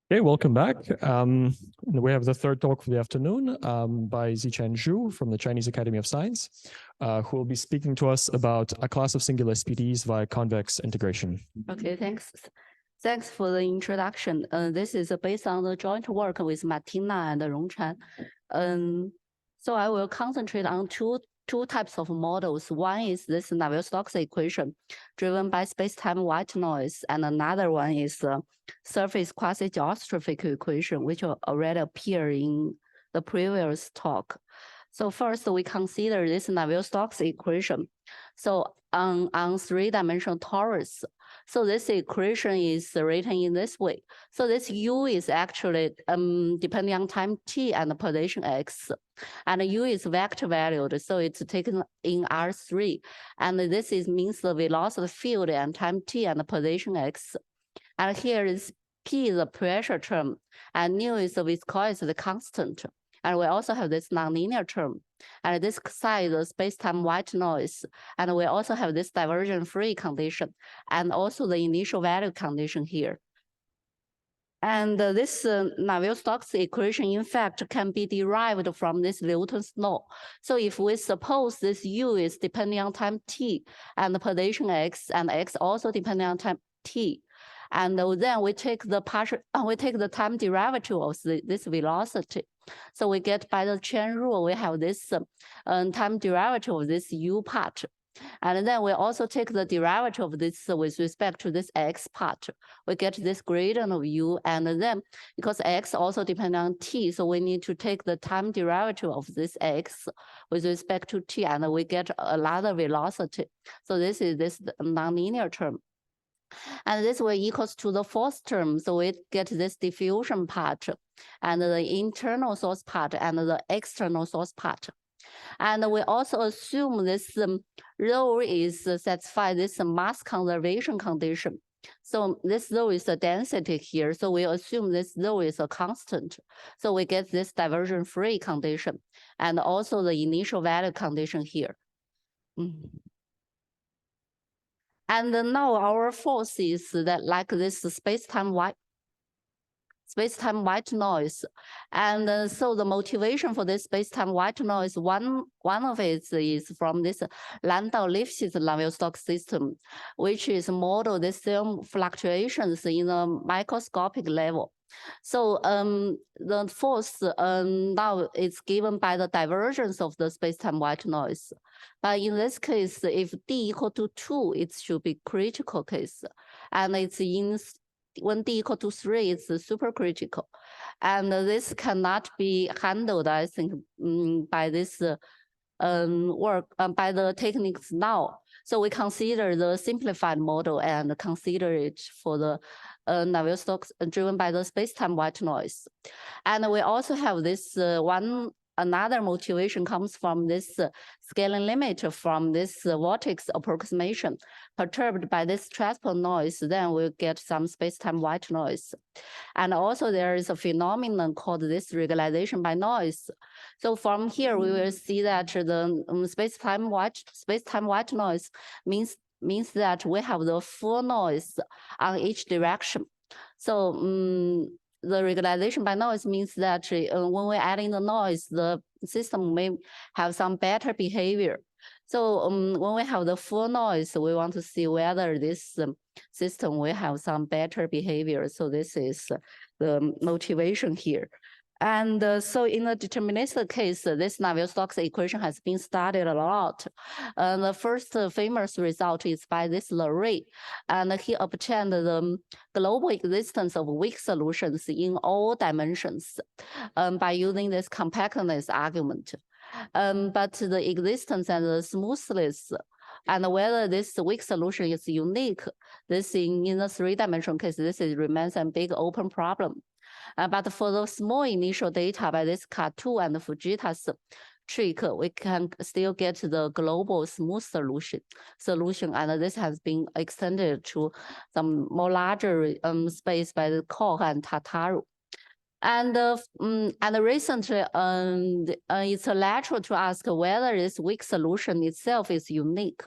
Okay, welcome back. We have the third talk for the afternoon by Xiangchan Zhu from the Chinese Academy of Science, who will be speaking to us about a class of singular SPDEs via convex integration. Okay, thanks. Thanks for the introduction. This is based on the joint work with Martina and Rongchan. So I will concentrate on two types of models. One is this Navier-Stokes equation driven by space-time white noise, and another one is surface quasi-geostrophic equation, which already appeared in the previous talk. So first, we consider this Navier-Stokes equation. So on three-dimensional torus, so this equation is written in this way. So this U is actually depending on time t and the position x, and U is vector valued, so it's taken in R3. And this means the velocity field and time t and the position x. And here is P is the pressure term, and nu is the viscosity constant. And we also have this nonlinear term. And this side is the space-time white noise. And we also have this divergence-free condition, and also the initial value condition here. And this Navier-Stokes equation, in fact, can be derived from this Newton's law. So if we suppose this U is depending on time t, and the position x, and x also depending on time t, and then we take the time derivative of this velocity. So we get by the chain rule, we have this time derivative of this U part. And then we also take the derivative of this with respect to this x part. We get this gradient of U, and then because x also depends on t, so we need to take the time derivative of this x with respect to t, and we get another velocity. So this is this nonlinear term. And this will equals to the fourth term. So we get this diffusion part, and the internal source part, and the external source part. And we also assume this rho is satisfy this mass conservation condition. So this rho is the density here. So we assume this rho is a constant. So we get this divergence-free condition, and also the initial value condition here. And now our force is that like this space-time white noise. And so the motivation for this space-time white noise, one of it is from this Landau-Lifshitz Navier-Stokes system, which is model the same fluctuations in a microscopic level. So the force now is given by the divergence of the space-time white noise. But in this case, if d equal to 2, it should be critical case. And it's when d equal to 3, it's supercritical. And this cannot be handled, I think, by this work, by the techniques now. So we consider the simplified model and consider it for the Navier-Stokes driven by the space-time white noise. And we also have this another motivation comes from this scaling limit from this vortex approximation perturbed by this transport noise, then we'll get some space-time white noise. And also there is a phenomenon called this regularization by noise. So from here, we will see that the space-time white noise means that we have the full noise on each direction. So the regularization by noise means that when we add in the noise, the system may have some better behavior. So when we have the full noise, we want to see whether this system will have some better behavior. So this is the motivation here. And so in a deterministic case, this Navier-Stokes equation has been studied a lot. The first famous result is by this Larray, and he obtained the global existence of weak solutions in all dimensions by using this compactness argument. But the existence and the smoothness and whether this weak solution is unique, this in the three-dimensional case, this remains a big open problem. But for the small initial data by this K2 and Fujita's trick, we can still get the global smooth solution, and this has been extended to some more larger space by the Koch and Tataru. And recently, it's natural to ask whether this weak solution itself is unique.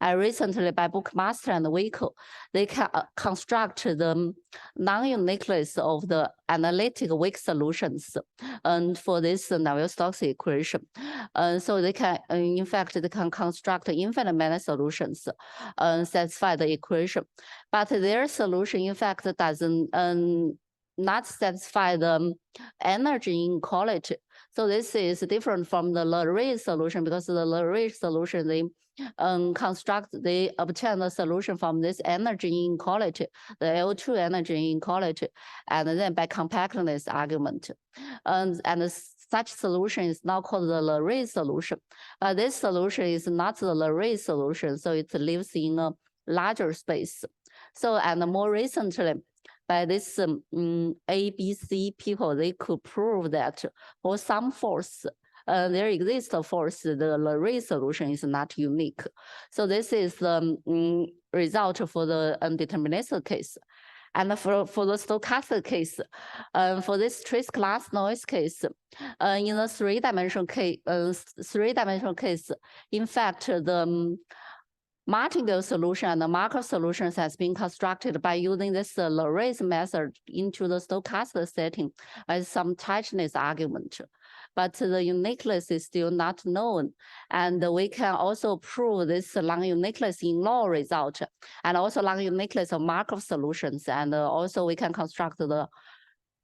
And recently by Bookmaster and Waco, they can construct the non-uniqueness of the analytic weak solutions and for this Navier-Stokes equation. So they can, in fact, they can construct infinite many solutions satisfy the equation. But their solution, in fact, doesn't not satisfy the energy inequality. So this is different from the Navier solution because the Navier solution, they obtain the solution from this energy inequality, the L2 energy inequality, and then by compactness argument. And such solution is now called the Navier solution. This solution is not the Navier solution, so it lives in a larger space. So, and more recently, by this ABC people, they could prove that for some force, there exists a force, the Navier solution is not unique. So this is the result for the undeterministic case. And for the stochastic case, for this trace class noise case, in the three-dimensional case, in fact, the martingale solution and the Markov solutions has been constructed by using this Navier method into the stochastic setting as some tightness argument. But the uniqueness is still not known. And we can also prove this non-uniqueness in law result, and also non-uniqueness of Markov solutions. And also we can construct the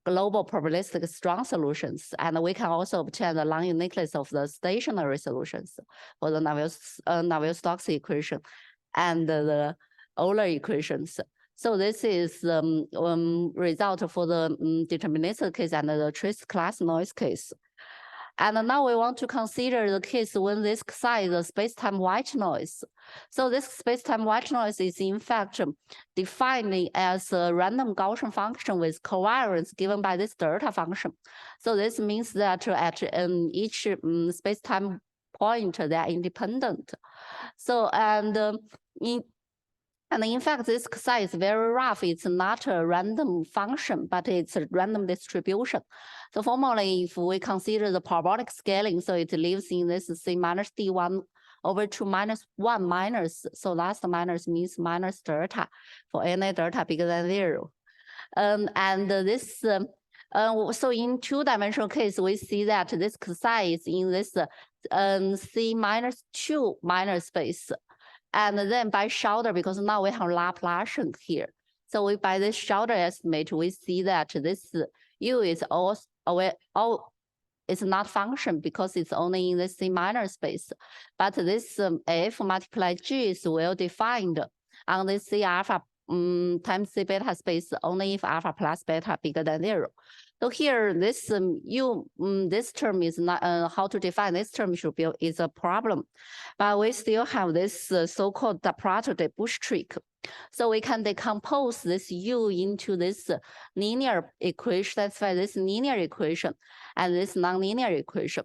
global probabilistic strong solutions. And we can also obtain the non-uniqueness of the stationary solutions for the Navier-Stokes equation and the Euler equations. So this is the result for the deterministic case and the trace class noise case. And now we want to consider the case when this psi is a space-time white noise. So this space-time white noise is in fact defined as a random Gaussian function with covariance given by this delta function. So this means that at each space-time point, they are independent. So, and in fact, this psi is very rough. It's not a random function, but it's a random distribution. So formally, if we consider the parabolic scaling, so it lives in this C minus D1 over 2 minus 1 minus, so last minus means minus delta for any delta bigger than 0. And this, so in two-dimensional case, we see that this psi is in this C minus 2 minus space. And then by Schauder, because now we have Laplacian here. So by this Schauder estimate, we see that this U is it's not function because it's only in the C minor space. But this F multiplied G is well defined on this C alpha times C beta space only if alpha plus beta bigger than 0. So here, this this term is not how to define this term should be is a problem, but we still have this so-called Prato-de-Bush trick. So we can decompose this U into this linear equation. That's why this linear equation and this nonlinear equation.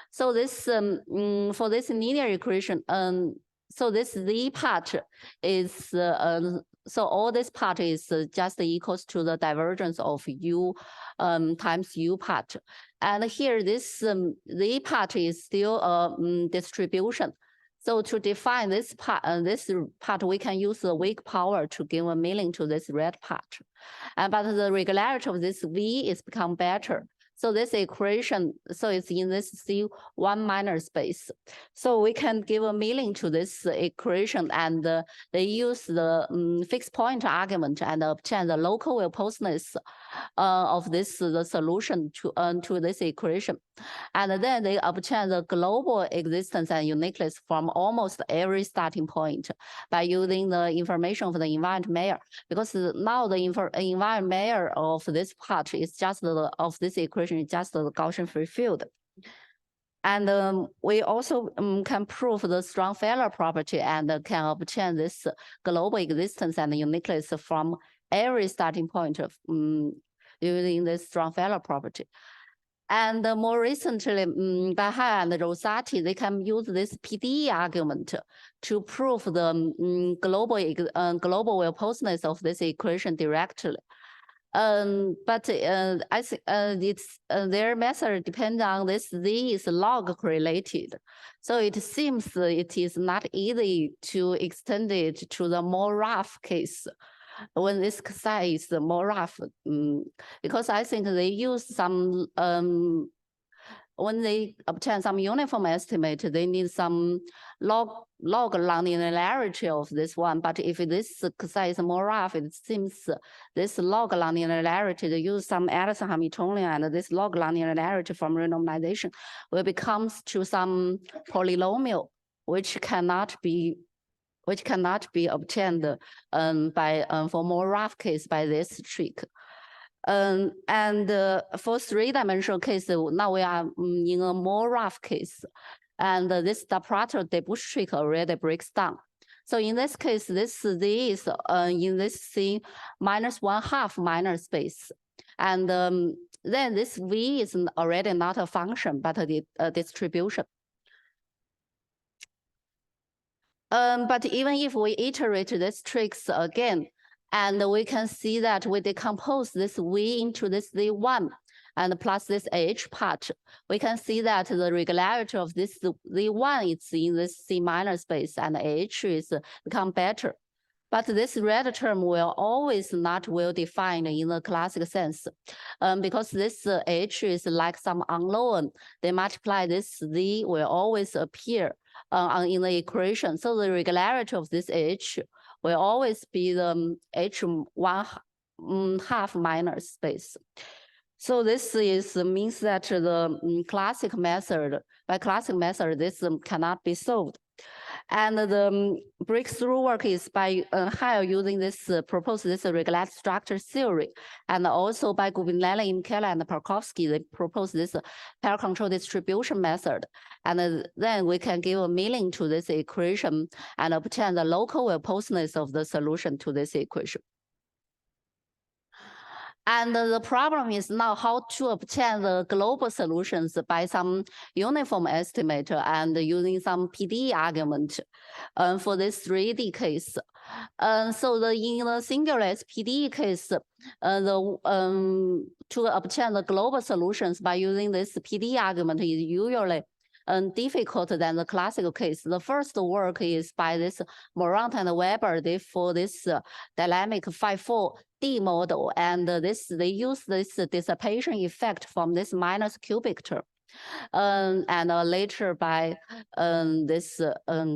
So this for this linear equation, so this Z part is so all this part is just equals to the divergence of U times U part. And here this Z part is still a distribution. So to define this part, we can use the weak power to give a meaning to this red part. But the regularity of this V is become better. So this equation, so it's in this C1 minor space. So we can give a meaning to this equation, and they use the fixed point argument and obtain the local well-posedness of this the solution to this equation. And then they obtain the global existence and uniqueness from almost every starting point by using the information of the invariant Mayer. Because now the invariant Mayer of this part is just of this equation is just the Gaussian free field. And we also can prove the strong failure property and can obtain this global existence and uniqueness from every starting point of using this strong failure property. And more recently, Bahai and Rosati, they can use this PDE argument to prove the global well-posedness of this equation directly. But I think it's their method depends on this Z is log correlated. So it seems it is not easy to extend it to the more rough case when this size is more rough, because I think they use some, when they obtain some uniform estimate, they need some log nonlinearity of this one. But if this size is more rough, it seems this log nonlinearity, they use some Anderson Hamiltonian, and this log nonlinearity from renormalization will become to some polynomial, which cannot be obtained for more rough case by this trick. And for three-dimensional case, now we are in a more rough case, and this Daprater-Debush trick already breaks down. So in this case, this Z is in this C -1/2 minor space, and then this V is already not a function but a distribution. But even if we iterate these tricks again, and we can see that we decompose this V into this Z1 and plus this H part, we can see that the regularity of this Z1 is in this C minor space and H is become better. But this red term will always not well defined in the classic sense, because this H is like some unknown. They multiply this Z will always appear in the equation. So the regularity of this H will always be the H1/2 minor space. So this means that the classic method, by classic method, this cannot be solved. And the breakthrough work is by Heil using this, propose this regularity structure theory. And also by Gubinelli, Imkela, and Parkovsky, they propose this paracontrolled distribution method. And then we can give a meaning to this equation and obtain the local well-posedness of the solution to this equation. And the problem is now how to obtain the global solutions by some uniform estimator and using some PDE argument for this 3D case. So in the singular SPDE case, to obtain the global solutions by using this PDE argument is usually difficult than the classical case. The first work is by this Morant and Weber for this dynamic 5-4D model, and they use this dissipation effect from this minus cubic term, and later by this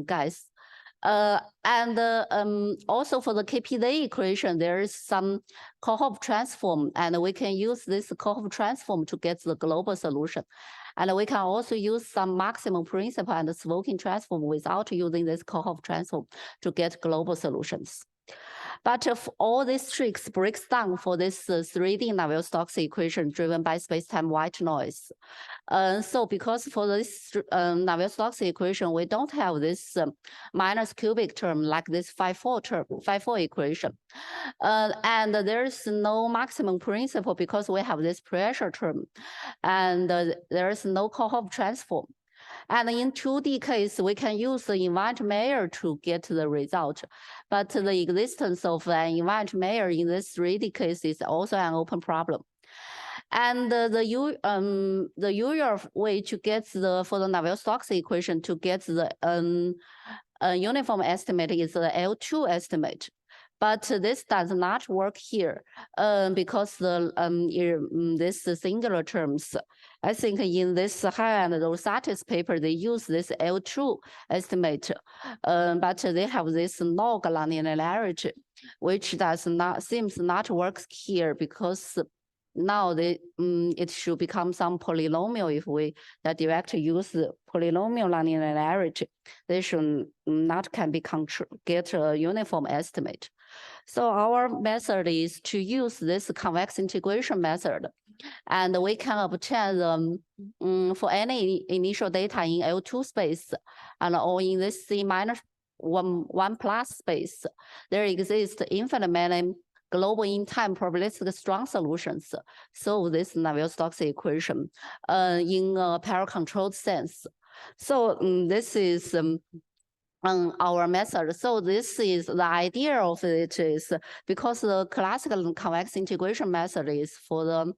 guys. Also for the KPZ equation, there is some Kohoff transform, and we can use this Kohoff transform to get the global solution. And we can also use some maximum principle and Svokin transform without using this Kohoff transform to get global solutions. But if all these tricks breaks down for this 3D Navier-Stokes equation driven by space-time white noise. So because for this Navier-Stokes equation, we don't have this minus cubic term like this 5-4 equation. And there's no maximum principle because we have this pressure term, and there's no Kohoff transform. And in 2D case, we can use the invariant Meyer to get the result. But the existence of an invariant Meyer in this 3D case is also an open problem. And the usual way to get for the Navier-Stokes equation to get the uniform estimate is the L2 estimate. But this does not work here because this singular terms. I think in this Heil and Rosatis paper, they use this L2 estimate, but they have this log nonlinearity, which seems not works here because now it should become some polynomial if we directly use the polynomial nonlinearity. They should not get a uniform estimate. So our method is to use this convex integration method, and we can obtain for any initial data in L2 space and or in this C-1 space. There exists infinite many global in time probabilistic strong solutions. So this Navier-Stokes equation in a paracontrolled sense. So this is our method. So this is the idea of it is because the classical convex integration method is for the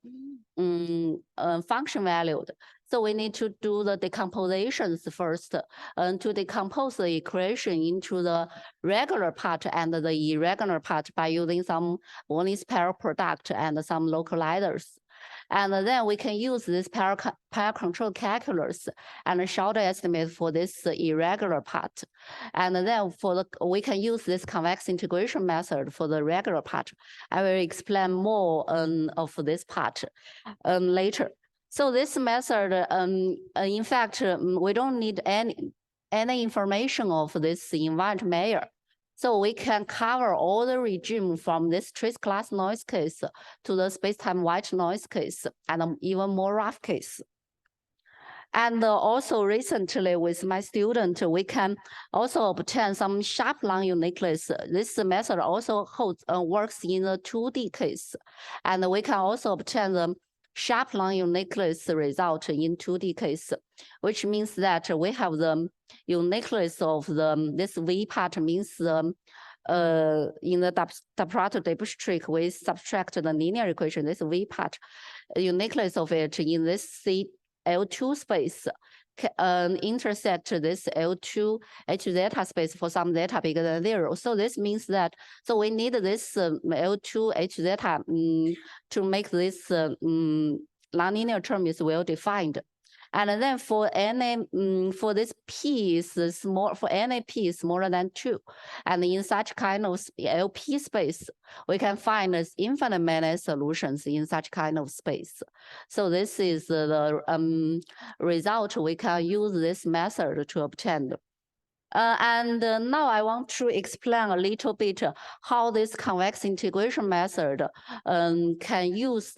function valued. So we need to do the decompositions first to decompose the equation into the regular part and the irregular part by using some Bernoulli's pair product and some localizers. And then we can use this paracontrolled calculus and short estimate for this irregular part. And then we can use this convex integration method for the regular part. I will explain more of this part later. So this method, in fact, we don't need any information of this invariant Navier. So we can cover all the regime from this trace class noise case to the space-time white noise case and even more rough case. And also recently with my student, we can also obtain some sharp non-uniqueness. This method also works in the 2D case. And we can also obtain the sharp non-uniqueness result in 2D case, which means that we have the uniqueness of this V part means in the diapatronic we subtract the linear equation, this V part, uniqueness of it in this L2 space intersect this L2 H zeta space for some zeta bigger than 0. So this means that, so we need this L2 H zeta to make this nonlinear term is well defined. And then for any, for this P is small, for any P is smaller than 2. And in such kind of LP space, we can find infinite many solutions in such kind of space. So this is the result we can use this method to obtain. And now I want to explain a little bit how this convex integration method can use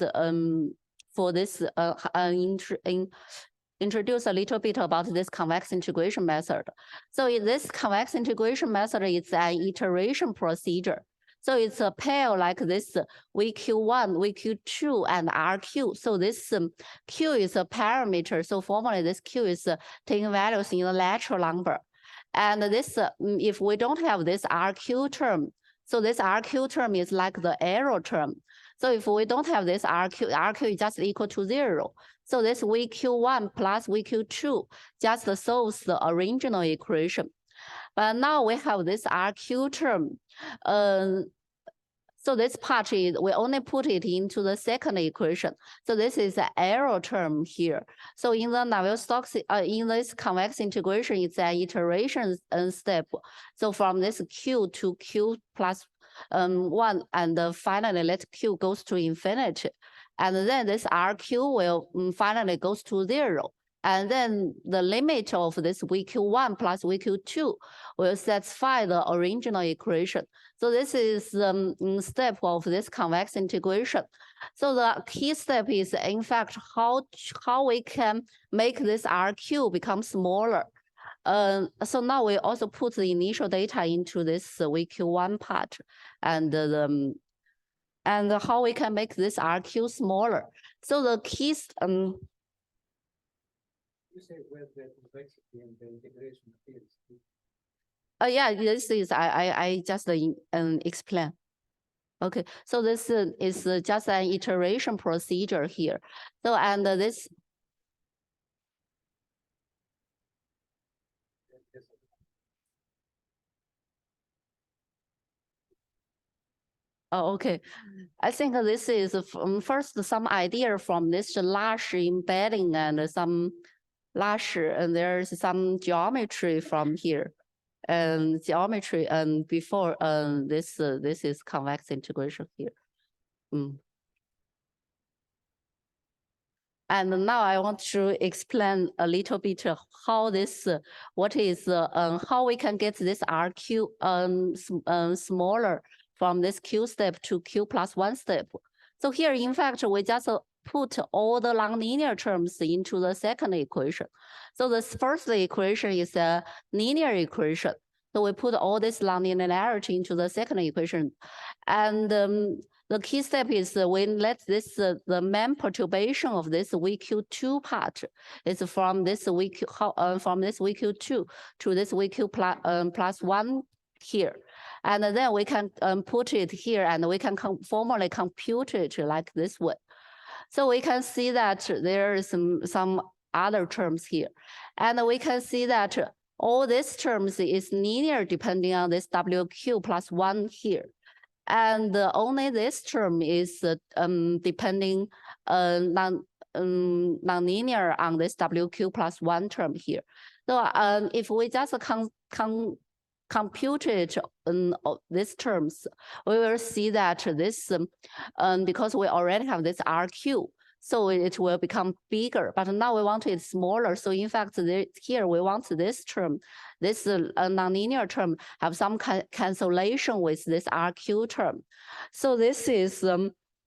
for this introduce a little bit about this convex integration method. So in this convex integration method, it's an iteration procedure. So it's a pair like this VQ1, VQ2, and RQ. So this Q is a parameter. So formally this Q is taking values in the natural number. And this, if we don't have this RQ term, so this RQ term is like the error term. So if we don't have this RQ is just equal to 0. So this VQ1 plus VQ2 just solves the original equation. But now we have this RQ term. So this part is, we only put it into the second equation. So this is the error term here. So in the Navier-Stokes, in this convex integration, it's an iteration step. So from this Q to Q plus 1, and finally let Q goes to infinity. And then this RQ will finally goes to 0. And then the limit of this VQ1 plus VQ2 will satisfy the original equation. So this is the step of this convex integration. So the key step is, in fact, how we can make this RQ become smaller. So now we also put the initial data into this VQ1 part, and how we can make this RQ smaller. So the keys. You say where the complexity and the integration appears. Yeah, this is I just explain. Okay, so this is just an iteration procedure here. So and this. Oh, okay. I think this is first some idea from this large embedding and some large, and there's some geometry from here, and geometry and before this is convex integration here. And now I want to explain a little bit how this, what is, how we can get this RQ smaller from this Q step to Q plus 1 step. So here, in fact, we just put all the nonlinear terms into the second equation. So this first equation is a linear equation. So we put all this nonlinearity into the second equation. And the the key step is we let this the main perturbation of this VQ2 part is from this VQ2 to this VQ plus 1 here. And then we can put it here and we can formally compute it like this way. So we can see that there is some other terms here. And we can see that all these terms is linear depending on this WQ plus 1 here. And only this term is depending non-linear on this WQ plus 1 term here. So if we just compute it these terms, we will see that this, because we already have this RQ, so it will become bigger, but now we want it smaller. So in fact, here we want this term, this nonlinear term, have some cancellation with this RQ term. So this is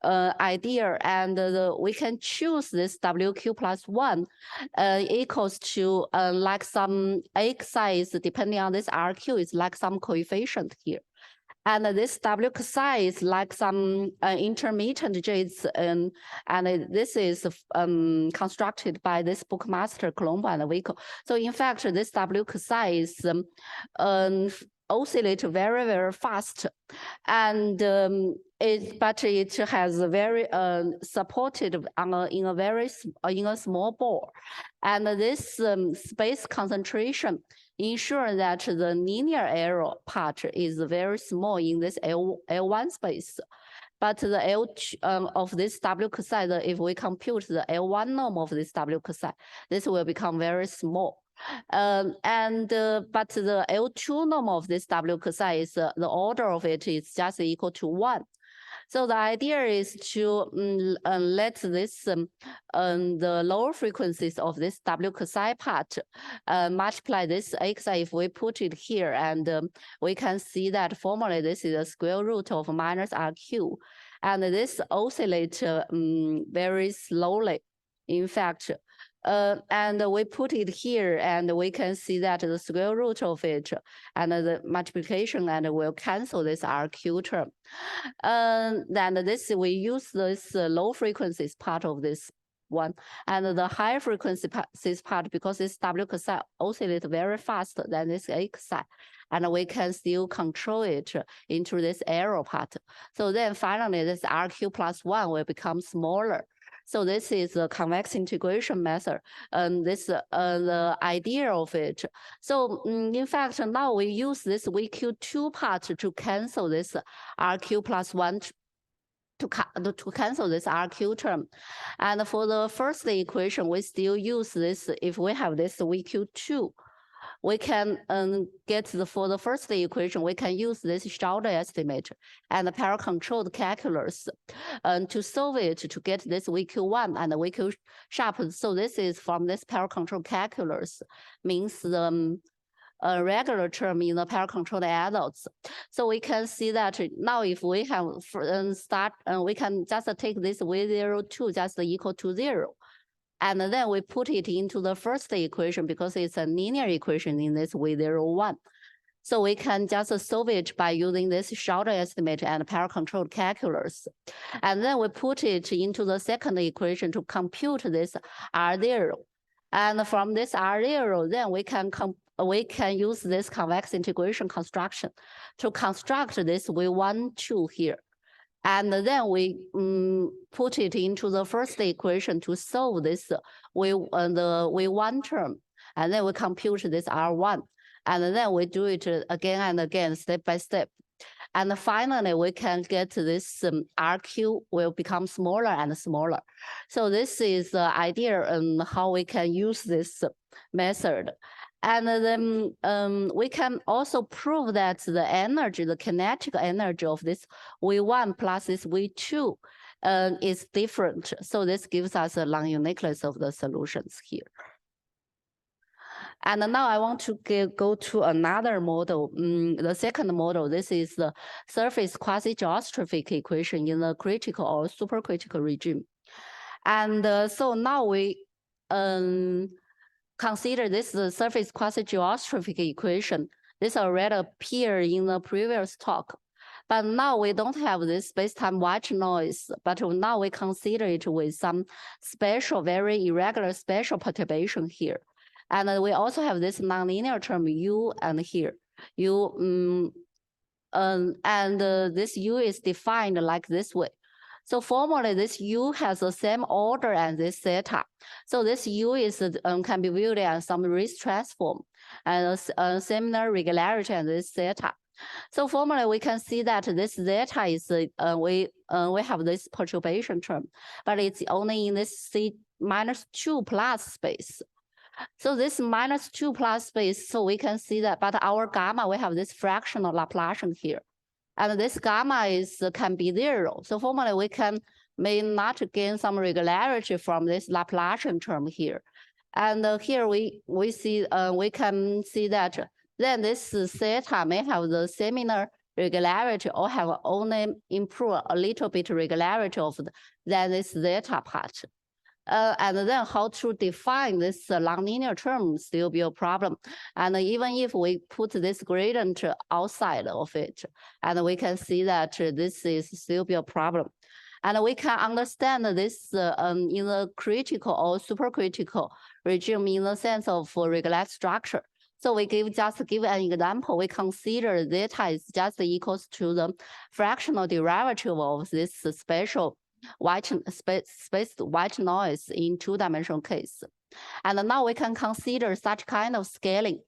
idea, and we can choose this WQ plus 1 equals to like some X size, depending on this RQ, is like some coefficient here. And this W psi is like some intermittent J's, and this is constructed by this Bookmaster, Colombo, and Vico. So in fact, this W psi is oscillate very, very fast, and but it has very supported in a small ball, and this space concentration ensure that the linear error part is very small in this L1 space. But the L2 of this W psi, if we compute the L1 norm of this W psi, this will become very small. But the L2 norm of this W psi is the order of it is just equal to 1. So the idea is to let this the lower frequencies of this W psi part multiply this X if we put it here, and we can see that formally this is a square root of minus RQ, and this oscillates very slowly. In fact, and we put it here, and we can see that the square root of it and the multiplication, and we'll cancel this RQ term. Then this, we use this low frequencies part of this one, and the high frequencies part, because this W psi oscillates very fast than this X psi, and we can still control it into this error part. So then finally this RQ plus 1 will become smaller. So this is a convex integration method, and this the idea of it. So in fact, now we use this VQ2 part to cancel this RQ plus 1 to cancel this RQ term. And for the first equation, we still use this. If we have this VQ2, we can get for the first equation, we can use this Schauder estimate and the paracontrolled calculus to solve it to get this VQ1 and the VQ sharp. So this is from this paracontrolled calculus, means the regular term in the paracontrolled adults. So we can see that now if we have we can just take this V02 just equal to 0. And then we put it into the first equation because it's a linear equation in this V01. So we can just solve it by using this Schauder estimate and paracontrolled calculus. And then we put it into the second equation to compute this R0. And from this R0, then we can use this convex integration construction to construct this V12 here. And then we put it into the first equation to solve this the V1 term. And then we compute this R1. And then we do it again and again, step by step. And finally, we can get this RQ will become smaller and smaller. So this is the idea on how we can use this method. And then we can also prove that the energy, the kinetic energy of this V1 plus this V2 is different. So this gives us a non-uniqueness of the solutions here. And now I want to go to another model, the second model. This is the surface quasi-geostrophic equation in the critical or supercritical regime. And so now we consider this the surface quasi-geostrophic equation. This already appeared in the previous talk. But now we don't have this space-time white noise, but now we consider it with some special, very irregular special perturbation here. And we also have this nonlinear term U and here. This U is defined like this way. So formally, this U has the same order as this theta. So this U is can be viewed as some race transform and a similar regularity as this theta. So formally, we can see that this theta is we have this perturbation term, but it's only in this C -2 plus space. So this -2 plus space, so we can see that, but our gamma, we have this fractional Laplacian here. And this gamma can be 0. So formally, we may not gain some regularity from this Laplacian term here. And here we can see that then this theta may have the similar regularity or have only improve a little bit regularity of than this theta part. And then how to define this nonlinear term still be a problem. And even if we put this gradient outside of it, and we can see that this is still be a problem. And we can understand this in the critical or supercritical regime in the sense of regular structure. So we just give an example. We consider theta is just equals to the fractional derivative of this special space white noise in two-dimensional case. And now we can consider such kind of scaling.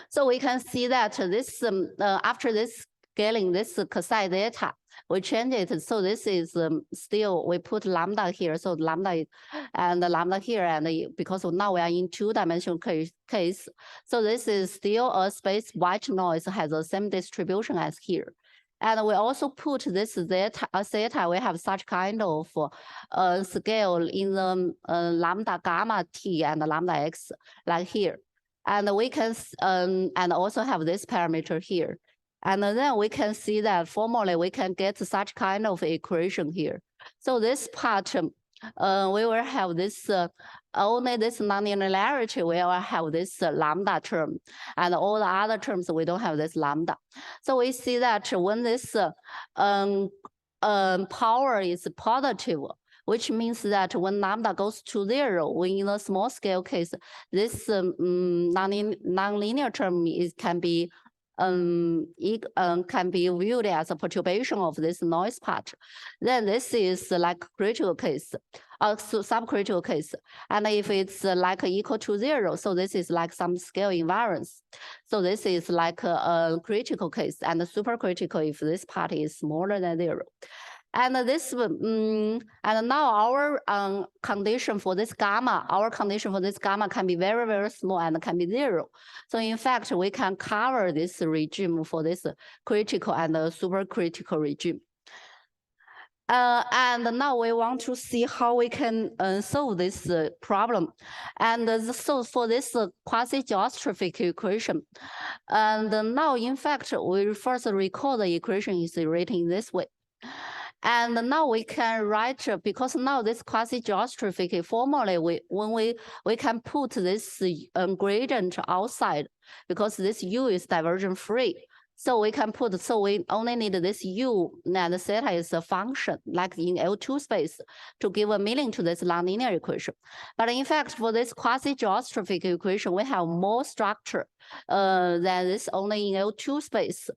So we can see that this after this scaling, this quasi theta, we change it. So this is still, we put lambda here. So lambda and the lambda here, and because now we are in two-dimensional case. So this is still a space white noise has the same distribution as here. And we also put this theta, we have such kind of scale in the lambda gamma t and lambda x, like here. And we can, and also have this parameter here. And then we can see that formally we can get such kind of equation here. So this part, we will have this, only this non-linearity, we will have this lambda term, and all the other terms, we don't have this lambda. So we see that when this power is positive, which means that when lambda goes to 0, when in a small scale case, this non-linear term can be viewed as a perturbation of this noise part. Then this is like critical case, subcritical case. And if it's like equal to 0, so this is like some scale invariance. So this is like a critical case, and the supercritical if this part is smaller than 0. And this, and now our condition for this gamma, can be very, very small and can be 0. So in fact, we can cover this regime for this critical and supercritical regime. And now we want to see how we can solve this problem. And so for this quasi-geostrophic equation, and now in fact, we first recall the equation is written in this way. And now we can write, because now this quasi-geostrophic formally, we can put this gradient outside, because this U is divergent free. So we can put, so we only need this U, and theta is a function, like in L2 space, to give a meaning to this nonlinear equation. But in fact, for this quasi-geostrophic equation, we have more structure than this only in L2 space.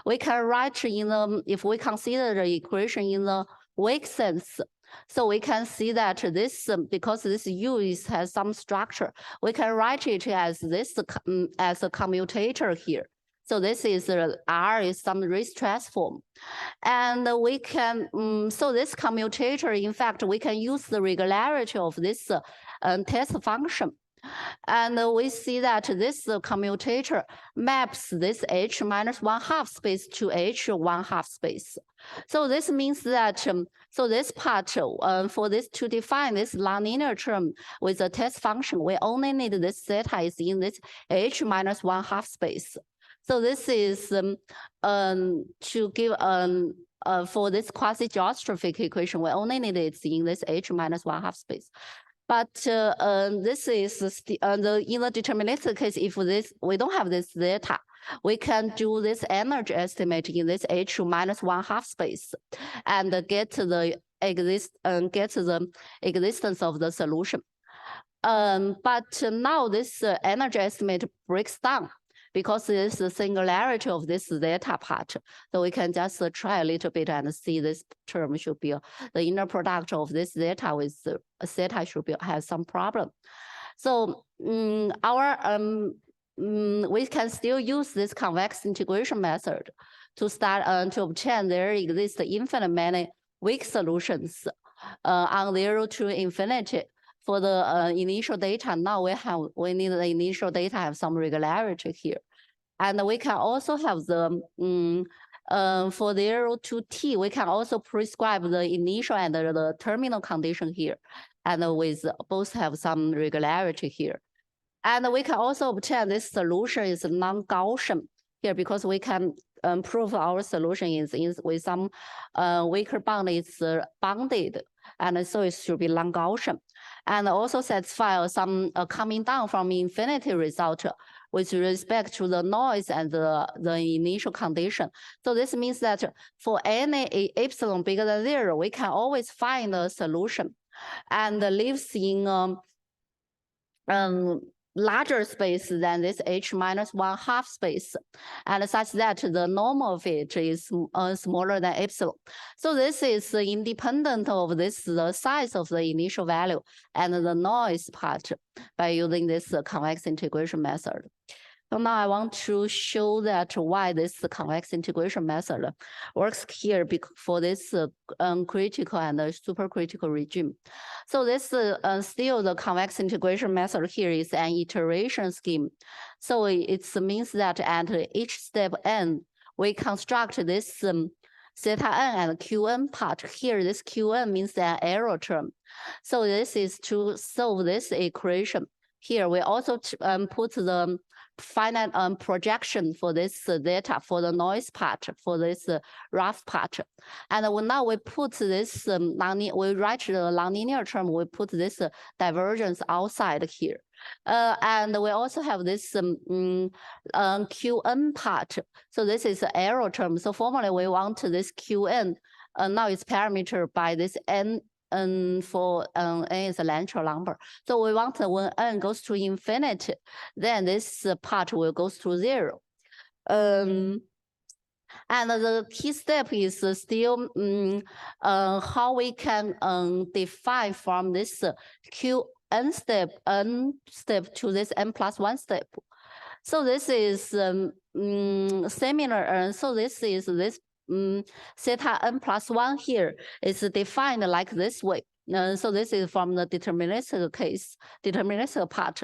We can write in the, if we consider the equation in the weak sense, so we can see that this, because this U has some structure, we can write it as this, as a commutator here. So this is R is some race transform. And we can, so this commutator, in fact, we can use the regularity of this test function. And we see that this commutator maps this H minus 1/2 space to H 1/2 space. So this means that, so this part, for this to define this nonlinear term with a test function, we only need this theta is in this H minus 1/2 space. So this is to give for this quasi-geostrophic equation, we only need it in this H minus 1/2 space. But this is in the deterministic case, if this we don't have this theta, we can do this energy estimate in this H minus 1/2 space and get the existence of the solution. But now this energy estimate breaks down because there's the singularity of this zeta part. So we can just try a little bit and see this term should be the inner product of this zeta with zeta should have some problem. So we can still use this convex integration method to start to obtain there exist infinite many weak solutions on 0 to infinity. For the initial data, now we need the initial data have some regularity here. And we can also have the, for 0 to t, we can also prescribe the initial and the terminal condition here. And with both have some regularity here. And we can also obtain this solution is non-Gaussian here because we can prove our solution is with some weaker bond is bounded. And so it should be non-Gaussian. And also satisfy some coming down from infinity result with respect to the noise and the initial condition. So this means that for any epsilon bigger than 0, we can always find a solution and lives in larger space than this H minus 1/2 space, and such that the norm of it is smaller than epsilon. So this is independent of this the size of the initial value and the noise part by using this convex integration method. So now I want to show that why this convex integration method works here for this critical and supercritical regime. So this still the convex integration method here is an iteration scheme. So it means that at each step n, we construct this theta n and qn part. Here this qn means an error term. So this is to solve this equation. Here we also put the finite projection for this data for the noise part, for this rough part. And now we put this, we write the nonlinear term, we put this divergence outside here. And we also have this Qn part. So this is the error term. So formally we want this Qn, now it's parameter by this n, for n is a natural number. So we want when n goes to infinity, then this part will go to 0. And the key step is still how we can define from this Qn step, n step to this n plus 1 step. So this is similar, so this is this theta n plus 1 here is defined like this way. So this is from the deterministic case, deterministic part,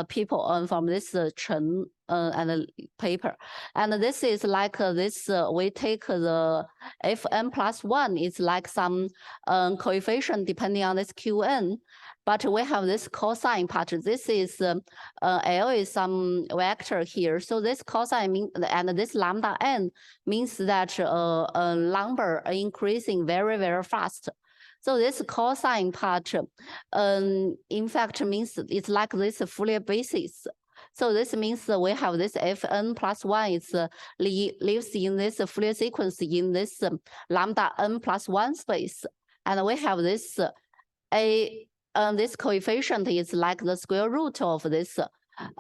people from this Chen and paper. And this is like this, we take the Fn plus 1, it's like some coefficient depending on this Qn. But we have this cosine part. This is L is some vector here. So this cosine mean, and this lambda n means that a number increasing very, very fast. So this cosine part, in fact, means it's like this Fourier basis. So this means we have this Fn plus 1 is lives in this Fourier sequence in this lambda n plus 1 space. And we have this this coefficient is like the square root of this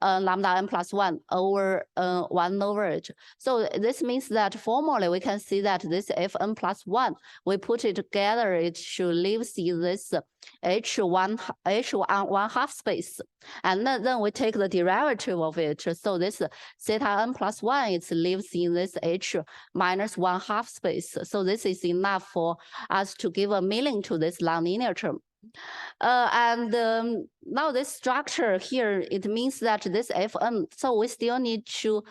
lambda n plus 1 over 1 over it. So this means that formally we can see that this Fn plus 1, we put it together, it should live in this H1/2 space. And then we take the derivative of it. So this theta n plus 1, it lives in this H minus 1/2 space. So this is enough for us to give a meaning to this nonlinear term. Now this structure here, it means that this Fn, so we still need to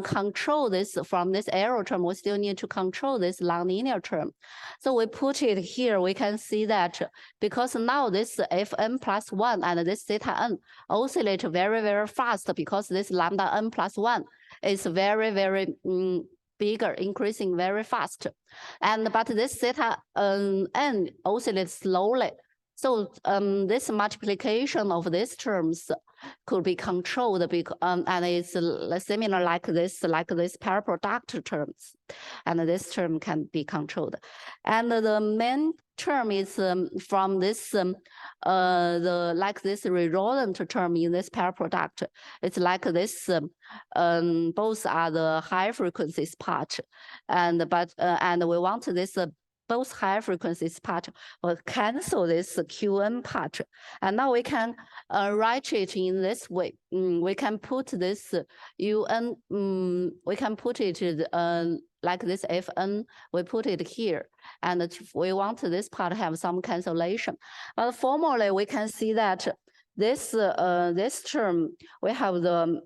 control this from this error term, we still need to control this nonlinear term. So we put it here, we can see that because now this Fn plus 1 and this theta n oscillate very, very fast because this lambda n plus 1 is very, very bigger, increasing very fast. But this theta n oscillates slowly. So this multiplication of these terms could be controlled, and it's similar like this paraproduct terms, and this term can be controlled. And the main term is from this this redundant term in this paraproduct. It's like this. Both are the high frequencies part, and we want this. Both high frequencies part will cancel this QN part. And now we can write it in this way. We can put this UN, we can put it like this FN, we put it here. And if we want this part to have some cancellation. But formally, we can see that this term, we have the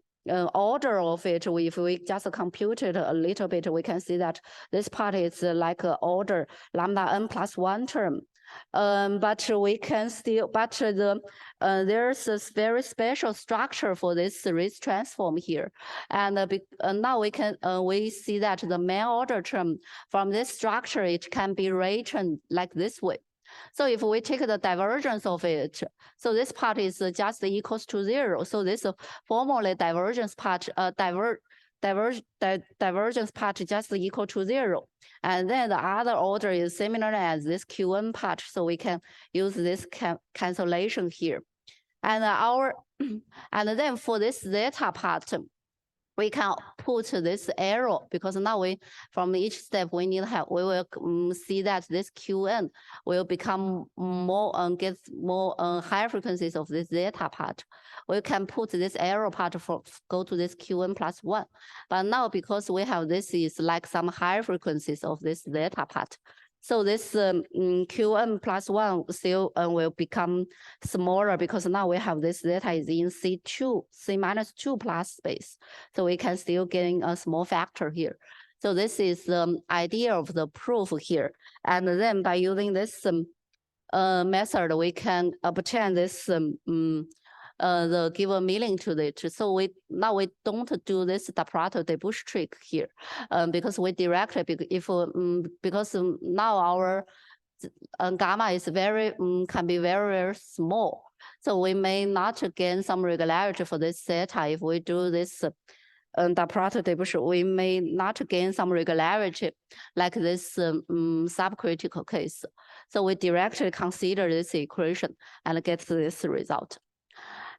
order of it. If we just compute it a little bit, we can see that this part is like order lambda n plus 1 term. But we can still, there's a very special structure for this series transform here. And now we see that the main order term from this structure, it can be written like this way. So if we take the divergence of it, so this part is just equals to 0. So this formally divergence part, divergence part just equal to 0. And then the other order is similar as this QN part. So we can use this cancellation here. And and then for this zeta part, we can put this arrow because now from each step we will see that this QN will become more, get more higher frequencies of this zeta part. We can put this arrow part go to this QN plus 1. But now because we have this is like some higher frequencies of this zeta part. So this QN plus 1 still will become smaller because now we have this zeta is in C minus 2 plus space. So we can still gain a small factor here. So this is the idea of the proof here. And then by using this method, we can obtain this the given meaning to it. So now we don't do this Daprato-Debush trick here, because we directly because now our gamma is can be very small. So we may not gain some regularity for this zeta if we do this Daprato-Debush. We may not gain some regularity like this subcritical case. So we directly consider this equation and get this result.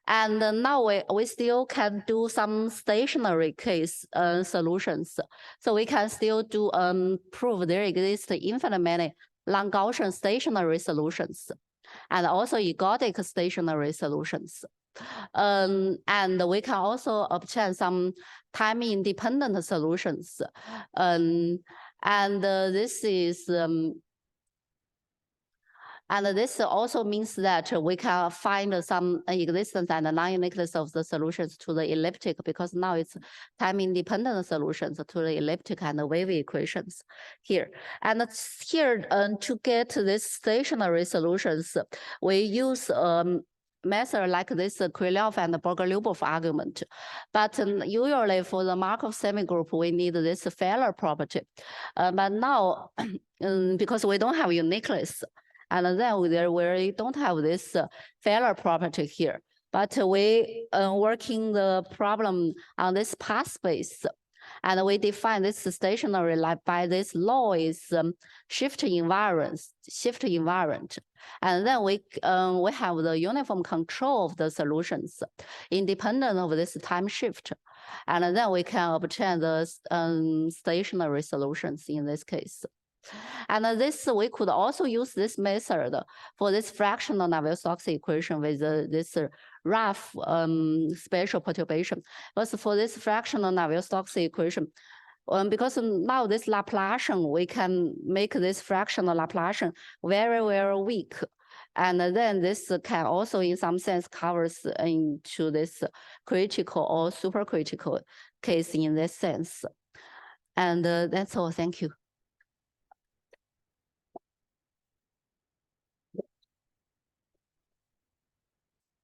And now we still can do some stationary case solutions. So we can still do prove there exist infinite many non-Gaussian stationary solutions and also ergodic stationary solutions. And we can also obtain some time-independent solutions. And this is and this also means that we can find some existence and non-uniqueness of the solutions to the elliptic, because now it's time-independent solutions to the elliptic and the wave equations here. And here, to get these stationary solutions, we use method like this Krylov and Borger-Lyubov argument. But usually for the Markov semigroup, we need this failure property. But now, because we don't have uniqueness, and then we don't have this failure property here. But we working the problem on this path space, and we define this stationary like by this law is shift invariant. And then we have the uniform control of the solutions independent of this time shift. And then we can obtain the stationary solutions in this case. And this, we could also use this method for this fractional Navier-Stokes equation with this rough spatial perturbation. But for this fractional Navier-Stokes equation, because now this Laplacian, we can make this fractional Laplacian very, very weak. And then this can also in some sense covers into this critical or supercritical case in this sense. And that's all, thank you.